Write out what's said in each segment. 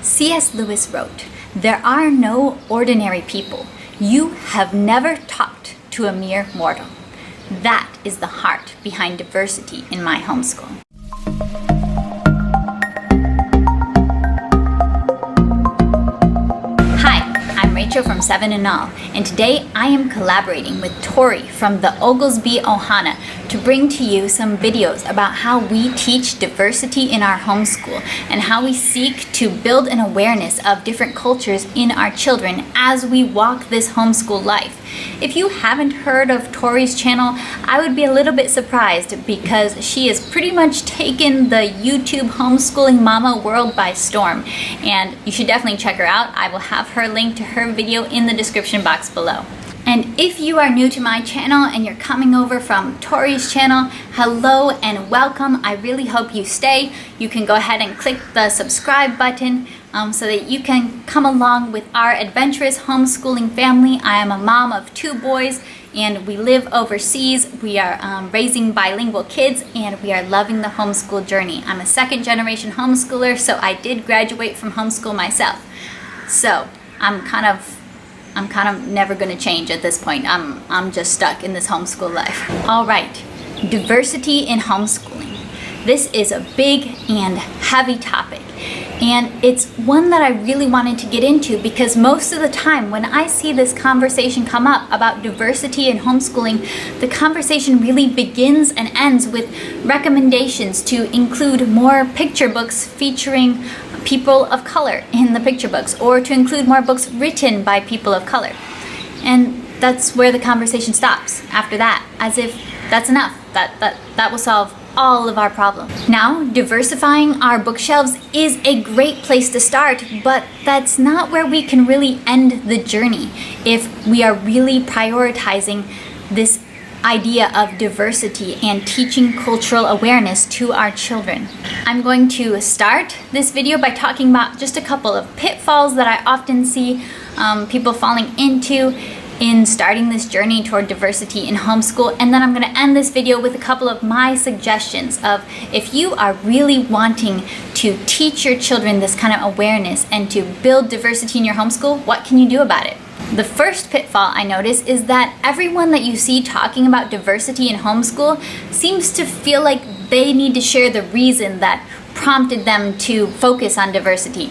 C.S. Lewis wrote, "There are no ordinary people. You have never talked to a mere mortal." That is the heart behind diversity in my homeschool. Rachel from 7 and All, and today I am collaborating with Tori from the Oglesby Ohana to bring to you some videos about how we teach diversity in our homeschool and how we seek to build an awareness of different cultures in our children as we walk this homeschool life. If you haven't heard of Tori's channel, I would be a little bit surprised because she has pretty much taken the YouTube homeschooling mama world by storm, and you should definitely check her out. I will have her link to her video in the description box below. And if you are new to my channel and you're coming over from Tori's channel, hello and welcome. I really hope you stay. You can go ahead and click the subscribe button so that you can come along with our adventurous homeschooling family. I am a mom of 2 boys and we live overseas. We are raising bilingual kids and we are loving the homeschool journey. I'm a 2nd generation homeschooler, so I did graduate from homeschool myself. So I'm kind of never going to change at this point. I'm just stuck in this homeschool life. All right, diversity in homeschooling. This is a big and heavy topic, and it's one that I really wanted to get into because most of the time when I see this conversation come up about diversity in homeschooling, the conversation really begins and ends with recommendations to include more picture books featuring people of color in the picture books, or to include more books written by people of color. And that's where the conversation stops after that, as if that's enough, that will solve all of our problems. Now, diversifying our bookshelves is a great place to start, but that's not where we can really end the journey if we are really prioritizing this idea of diversity and teaching cultural awareness to our children. I'm going to start this video by talking about just a couple of pitfalls that I often see people falling into in starting this journey toward diversity in homeschool, and then I'm going to end this video with a couple of my suggestions of if you are really wanting to teach your children this kind of awareness and to build diversity in your homeschool, what can you do about it? The first pitfall I notice is that everyone that you see talking about diversity in homeschool seems to feel like they need to share the reason that prompted them to focus on diversity.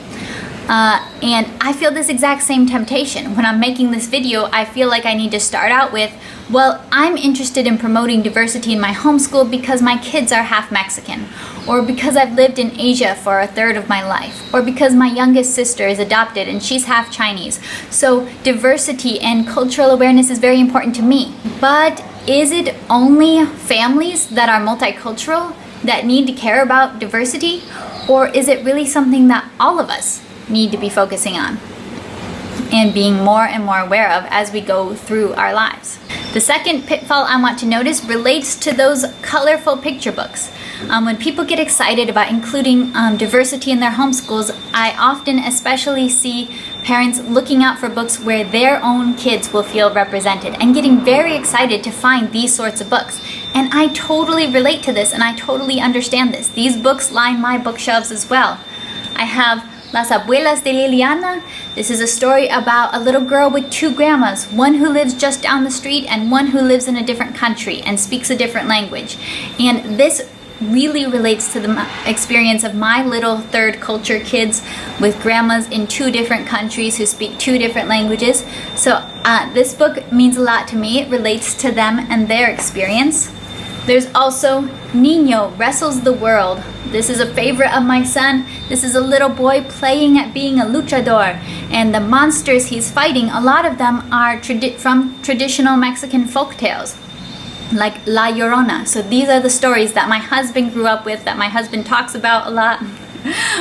And I feel this exact same temptation. When I'm making this video, I feel like I need to start out with, well, I'm interested in promoting diversity in my homeschool because my kids are half Mexican, or because I've lived in Asia for a third of my life, or because my youngest sister is adopted and she's half Chinese. So diversity and cultural awareness is very important to me. But is it only families that are multicultural that need to care about diversity? Or is it really something that all of us need to be focusing on and being more and more aware of as we go through our lives? The second pitfall I want to notice relates to those colorful picture books. When people get excited about including diversity in their homeschools, I often especially see parents looking out for books where their own kids will feel represented and getting very excited to find these sorts of books. And I totally relate to this and I totally understand this. These books line my bookshelves as well. I have Las Abuelas de Liliana. This is a story about a little girl with 2 grandmas, one who lives just down the street and one who lives in a different country and speaks a different language. And this really relates to the experience of my little 3rd culture kids with grandmas in 2 different countries who speak 2 different languages. So this book means a lot to me. It relates to them and their experience. There's also Niño Wrestles the World. This is a favorite of my son. This is a little boy playing at being a luchador, and the monsters he's fighting, a lot of them are from traditional Mexican folk tales, like La Llorona. So these are the stories that my husband grew up with, that my husband talks about a lot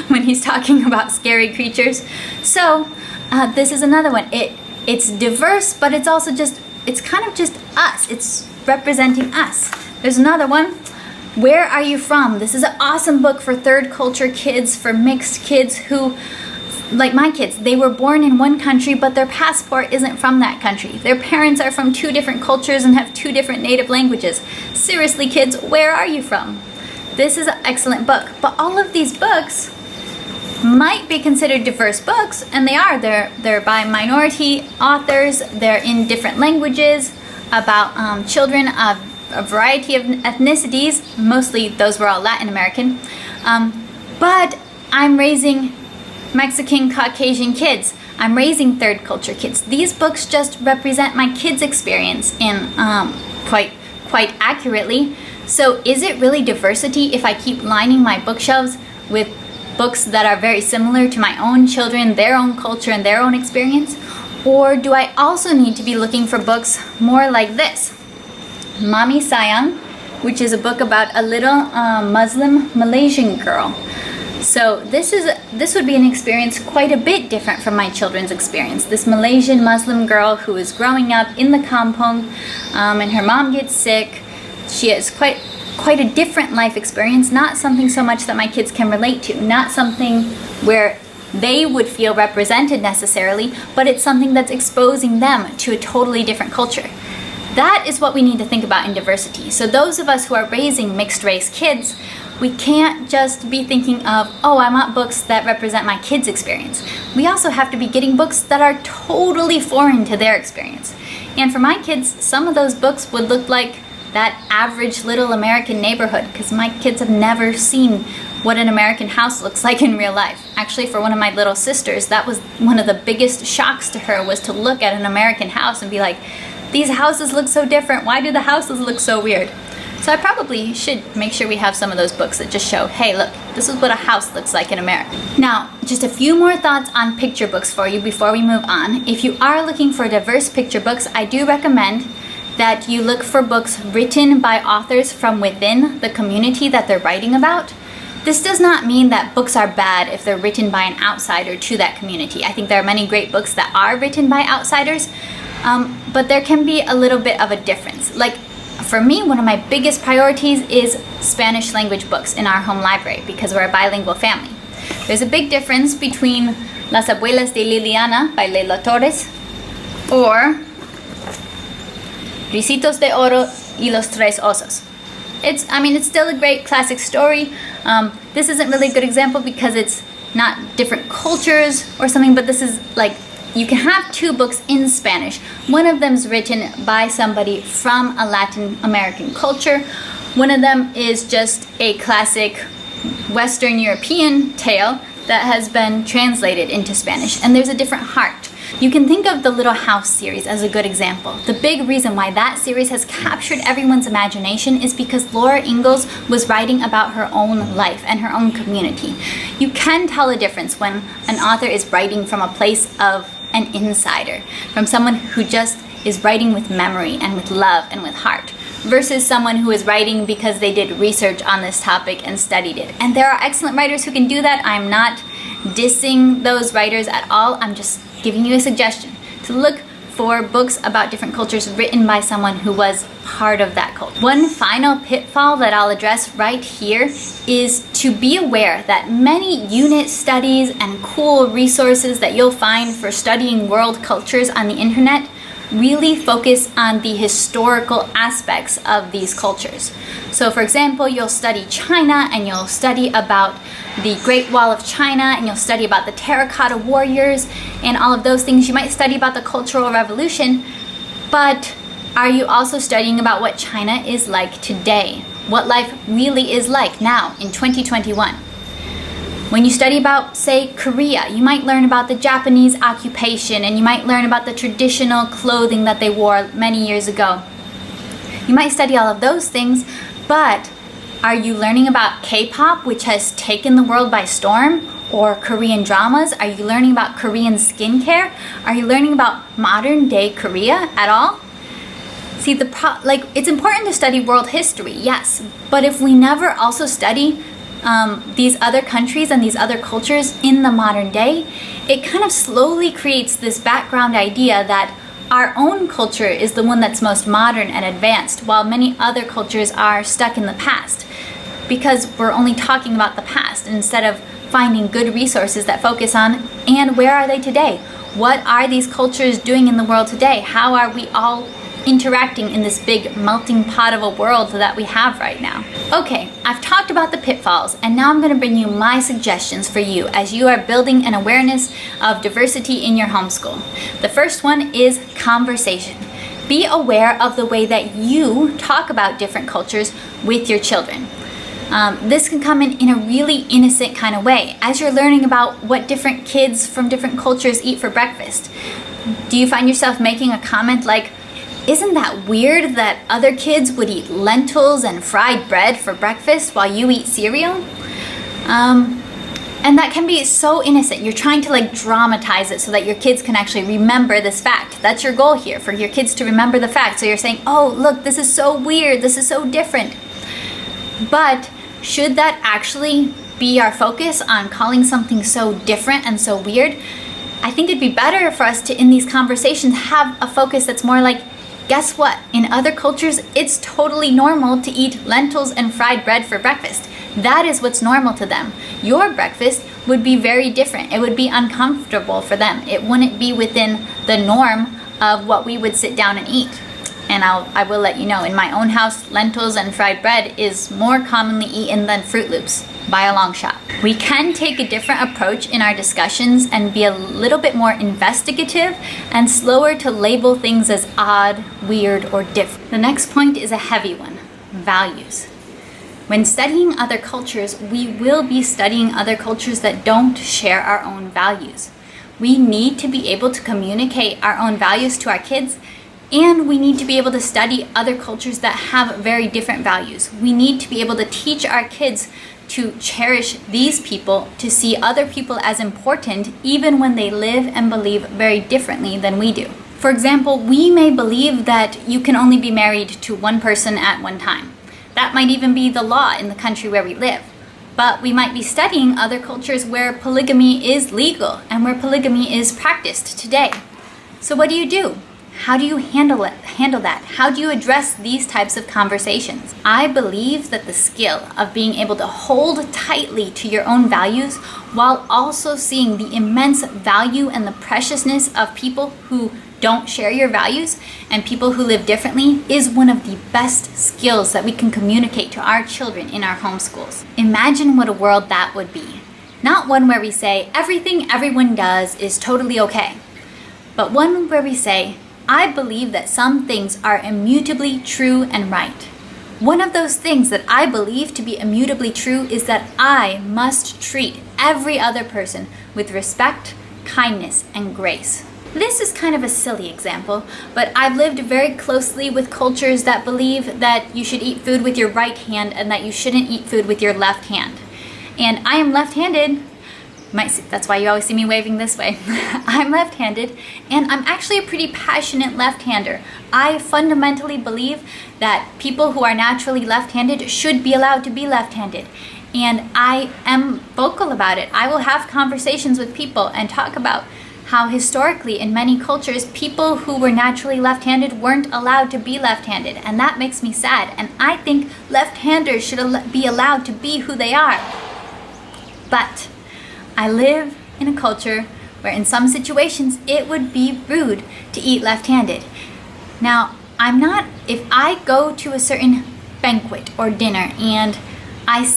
when he's talking about scary creatures. So this is another one. It's diverse, but it's also it's kind of just us. It's representing us. There's another one, Where Are You From? This is an awesome book for 3rd culture kids, for mixed kids who, like my kids, they were born in one country, but their passport isn't from that country. Their parents are from 2 different cultures and have 2 different native languages. Seriously, kids, where are you from? This is an excellent book. But all of these books might be considered diverse books, and they are. They're by minority authors. They're in different languages about children of a variety of ethnicities. Mostly those were all Latin American. But I'm raising Mexican, Caucasian kids. I'm raising third culture kids. These books just represent my kids' experience in quite accurately. So is it really diversity if I keep lining my bookshelves with books that are very similar to my own children, their own culture, and their own experience? Or do I also need to be looking for books more like this? Mami Sayang, which is a book about a little Muslim Malaysian girl. So this would be an experience quite a bit different from my children's experience. This Malaysian Muslim girl who is growing up in the kampong, and her mom gets sick. She has quite a different life experience, not something so much that my kids can relate to, not something where they would feel represented necessarily, but it's something that's exposing them to a totally different culture. That is what we need to think about in diversity. So those of us who are raising mixed race kids, we can't just be thinking of, oh, I want books that represent my kids' experience. We also have to be getting books that are totally foreign to their experience. And for my kids, some of those books would look like that average little American neighborhood, because my kids have never seen what an American house looks like in real life. Actually, for one of my little sisters, that was one of the biggest shocks to her, was to look at an American house and be like, these houses look so different. Why do the houses look so weird? So I probably should make sure we have some of those books that just show, hey, look, this is what a house looks like in America. Now, just a few more thoughts on picture books for you before we move on. If you are looking for diverse picture books, I do recommend that you look for books written by authors from within the community that they're writing about. This does not mean that books are bad if they're written by an outsider to that community. I think there are many great books that are written by outsiders, but there can be a little bit of a difference. Like, for me, one of my biggest priorities is Spanish language books in our home library because we're a bilingual family. There's a big difference between Las Abuelas de Liliana by Leila Torres or Ricitos de Oro y los Tres Osos. It's still a great classic story. This isn't really a good example because it's not different cultures or something, but this is like, you can have two books in Spanish. One of them's written by somebody from a Latin American culture. One of them is just a classic Western European tale that has been translated into Spanish, and there's a different heart. You can think of the Little House series as a good example. The big reason why that series has captured everyone's imagination is because Laura Ingalls was writing about her own life and her own community. You can tell a difference when an author is writing from a place of an insider, from someone who just is writing with memory and with love and with heart, versus someone who is writing because they did research on this topic and studied it. And there are excellent writers who can do that. I'm not dissing those writers at all. I'm just giving you a suggestion to look for books about different cultures written by someone who was part of that culture. One final pitfall that I'll address right here is to be aware that many unit studies and cool resources that you'll find for studying world cultures on the internet really focus on the historical aspects of these cultures. So for example, you'll study China and you'll study about the Great Wall of China and you'll study about the terracotta warriors and all of those things. You might study about the Cultural Revolution, but are you also studying about what China is like today? What life really is like now in 2021? When you study about, say, Korea, you might learn about the Japanese occupation and you might learn about the traditional clothing that they wore many years ago. You might study all of those things, but are you learning about K-pop, which has taken the world by storm? Or Korean dramas? Are you learning about Korean skincare? Are you learning about modern day Korea at all? See, it's important to study world history, yes, but if we never also study these other countries and these other cultures in the modern day, it kind of slowly creates this background idea that our own culture is the one that's most modern and advanced, while many other cultures are stuck in the past, because we're only talking about the past instead of finding good resources that focus on, and where are they today? What are these cultures doing in the world today? How are we all interacting in this big melting pot of a world that we have right now. Okay, I've talked about the pitfalls, and now I'm going to bring you my suggestions for you as you are building an awareness of diversity in your homeschool. The first one is conversation. Be aware of the way that you talk about different cultures with your children. This can come in a really innocent kind of way as you're learning about what different kids from different cultures eat for breakfast. Do you find yourself making a comment like, "Isn't that weird that other kids would eat lentils and fried bread for breakfast while you eat cereal?" And that can be so innocent. You're trying to dramatize it so that your kids can actually remember this fact. That's your goal here, for your kids to remember the fact. So you're saying, "Oh, look, this is so weird. This is so different." But should that actually be our focus on calling something so different and so weird? I think it'd be better for us to, in these conversations, have a focus that's more like, guess what? In other cultures, it's totally normal to eat lentils and fried bread for breakfast. That is what's normal to them. Your breakfast would be very different. It would be uncomfortable for them. It wouldn't be within the norm of what we would sit down and eat. And I will let you know, in my own house, lentils and fried bread is more commonly eaten than Fruit Loops, by a long shot. We can take a different approach in our discussions and be a little bit more investigative and slower to label things as odd, weird, or different. The next point is a heavy one: values. When studying other cultures, we will be studying other cultures that don't share our own values. We need to be able to communicate our own values to our kids, and we need to be able to study other cultures that have very different values. We need to be able to teach our kids to cherish these people, to see other people as important, even when they live and believe very differently than we do. For example, we may believe that you can only be married to one person at one time. That might even be the law in the country where we live. But we might be studying other cultures where polygamy is legal and where polygamy is practiced today. So what do? How do you handle that? How do you address these types of conversations? I believe that the skill of being able to hold tightly to your own values while also seeing the immense value and the preciousness of people who don't share your values and people who live differently is one of the best skills that we can communicate to our children in our homeschools. Imagine what a world that would be. Not one where we say everything everyone does is totally okay, but one where we say, I believe that some things are immutably true and right. One of those things that I believe to be immutably true is that I must treat every other person with respect, kindness, and grace. This is kind of a silly example, but I've lived very closely with cultures that believe that you should eat food with your right hand and that you shouldn't eat food with your left hand. And I am left-handed. That's why you always see me waving this way. I'm left-handed, and I'm actually a pretty passionate left-hander. I fundamentally believe that people who are naturally left-handed should be allowed to be left-handed. And I am vocal about it. I will have conversations with people and talk about how historically in many cultures, people who were naturally left-handed weren't allowed to be left-handed. And that makes me sad. And I think left-handers should be allowed to be who they are. But I live in a culture where in some situations it would be rude to eat left-handed. Now, if I go to a certain banquet or dinner and I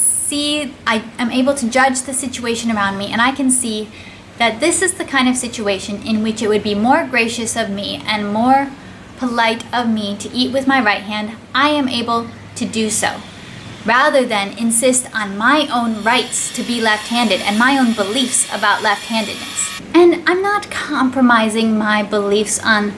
am able to judge the situation around me and I can see that this is the kind of situation in which it would be more gracious of me and more polite of me to eat with my right hand, I am able to do so, rather than insist on my own rights to be left-handed and my own beliefs about left-handedness. And I'm not compromising my beliefs on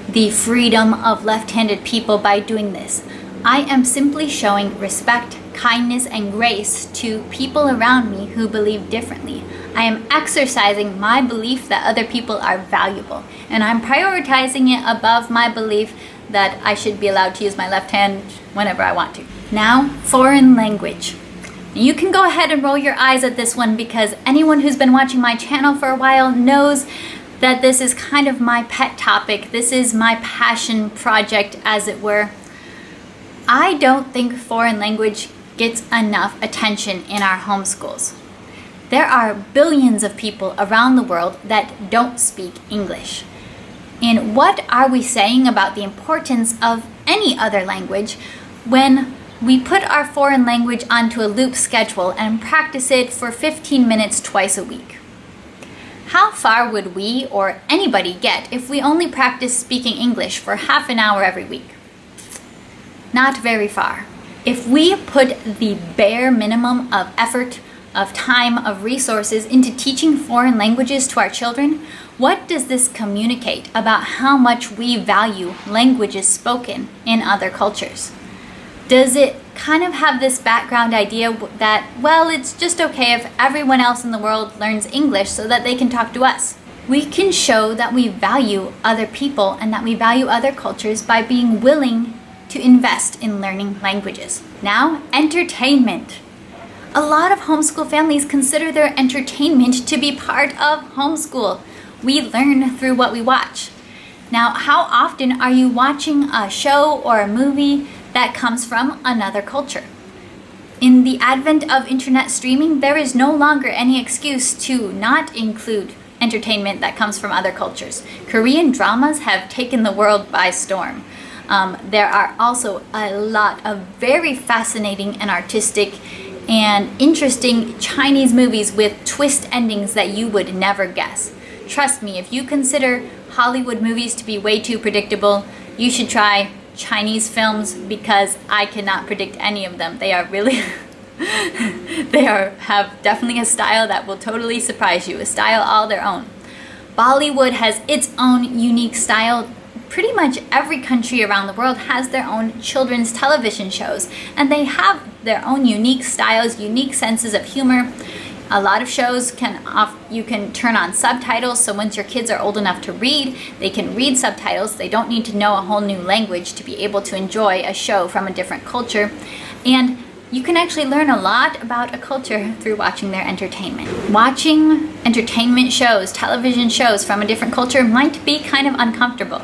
the freedom of left-handed people by doing this. I am simply showing respect, kindness, and grace to people around me who believe differently. I am exercising my belief that other people are valuable, and I'm prioritizing it above my belief that I should be allowed to use my left hand whenever I want to. Now, foreign language. You can go ahead and roll your eyes at this one because anyone who's been watching my channel for a while knows that this is kind of my pet topic. This is my passion project, as it were. I don't think foreign language gets enough attention in our homeschools. There are billions of people around the world that don't speak English. And what are we saying about the importance of any other language when we put our foreign language onto a loop schedule and practice it for 15 minutes twice a week? How far would we or anybody get if we only practice speaking English for half an hour every week? Not very far. If we put the bare minimum of effort, of time, of resources into teaching foreign languages to our children, what does this communicate about how much we value languages spoken in other cultures? Does it kind of have this background idea that, well, it's just okay if everyone else in the world learns English so that they can talk to us? We can show that we value other people and that we value other cultures by being willing to invest in learning languages. Now, entertainment. A lot of homeschool families consider their entertainment to be part of homeschool. We learn through what we watch. Now, how often are you watching a show or a movie that comes from another culture? In the advent of internet streaming, there is no longer any excuse to not include entertainment that comes from other cultures. Korean dramas have taken the world by storm. There are also a lot of very fascinating and artistic and interesting Chinese movies with twist endings that you would never guess. Trust me, if you consider Hollywood movies to be way too predictable, you should try Chinese films because I cannot predict any of them. They are really, have definitely a style that will totally surprise you, a style all their own. Bollywood has its own unique style. Pretty much every country around the world has their own children's television shows, and they have their own unique styles, unique senses of humor. A lot of shows you can turn on subtitles, so once your kids are old enough to read, they can read subtitles. They don't need to know a whole new language to be able to enjoy a show from a different culture. And you can actually learn a lot about a culture through watching their entertainment. Watching entertainment shows, television shows from a different culture might be kind of uncomfortable,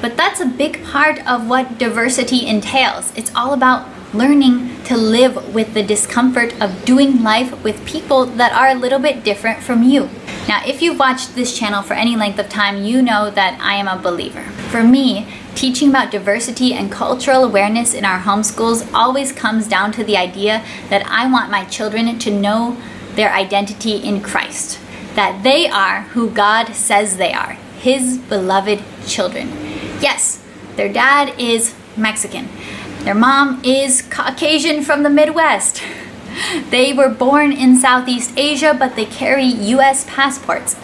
but that's a big part of what diversity entails. It's all about learning to live with the discomfort of doing life with people that are a little bit different from you. Now, if you've watched this channel for any length of time, you know that I am a believer. For me, teaching about diversity and cultural awareness in our homeschools always comes down to the idea that I want my children to know their identity in Christ, that they are who God says they are, His beloved children. Yes, their dad is Mexican. Their mom is Caucasian from the Midwest. They were born in Southeast Asia, but they carry US passports.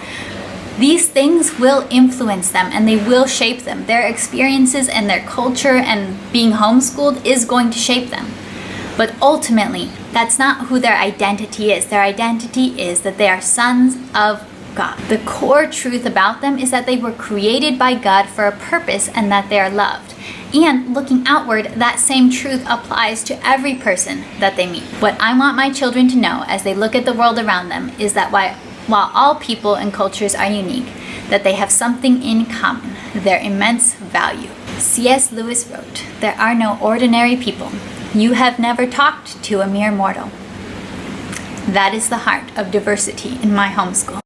These things will influence them and they will shape them. Their experiences and their culture and being homeschooled is going to shape them. But ultimately, that's not who their identity is. Their identity is that they are sons of God. The core truth about them is that they were created by God for a purpose and that they are loved. And looking outward, that same truth applies to every person that they meet. What I want my children to know as they look at the world around them is that while all people and cultures are unique, that they have something in common, their immense value. C.S. Lewis wrote, "There are no ordinary people. You have never talked to a mere mortal." That is the heart of diversity in my homeschool.